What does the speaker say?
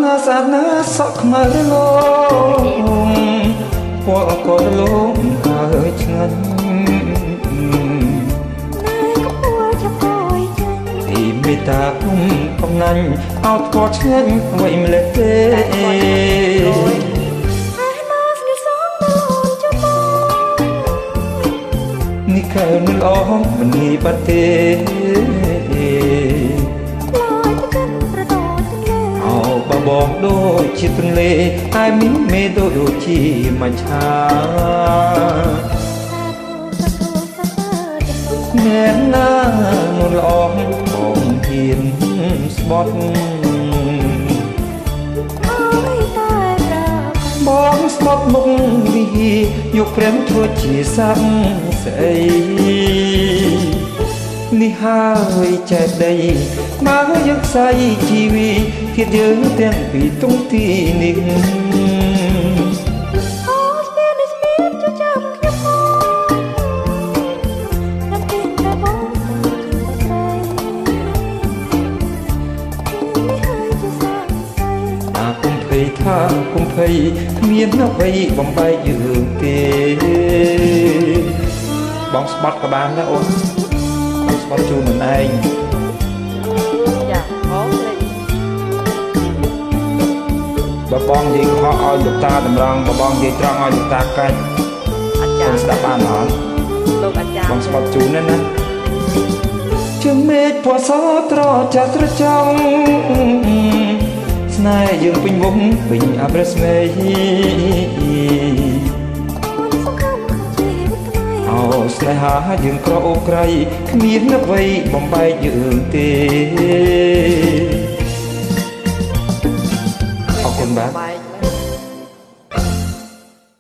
ណាស្អាតណាសក់ខ្មៅរលោងពណ៌អង្គរលោងហើយឆ្ងាញ់ទីមេតាគុំកំណាញ់អោតកោឆ្ងាញ់អ្វីម្លេះទេនេះកើនឹងអមមិនងាយបាត់ទេបងដូចជាទន្លេហើយមានមេដូចជាមច្ឆាអ្នកណានោះល្អបងហ៊ានស្បត់បងស្បត់មុខវិយកព្រាំធ្វើជាសាំស្អីនេះហើយចែកដីមកយកខ្សែជីវីទៀតយើងទាំងពីរតុងទីនេះគុំភ័យថាគុំភ័យគ្មានអ្វីបំបែកយើងទេបងស្បត់ក៏បានដែរអូនស្បត់ជូនខ្លួនឯងចាបងបើបងនិយាយខកឲ្យលោកតាតម្រង់បើបងនិយាយត្រង់ឲ្យលោកតាកាច់អញ្ចឹងស្ដាប់បានអត់លោកអាចារ្យបងស្បត់ជូនណាជើងមេឃពណ៌សត្រចាស់ត្រចង់ស្នេហ៍យើងពេញវងពេញអប្រស្មេស្នេហាយើងក្រអូបក្រៃគ្មានអ្វីបំបែកយើងទេ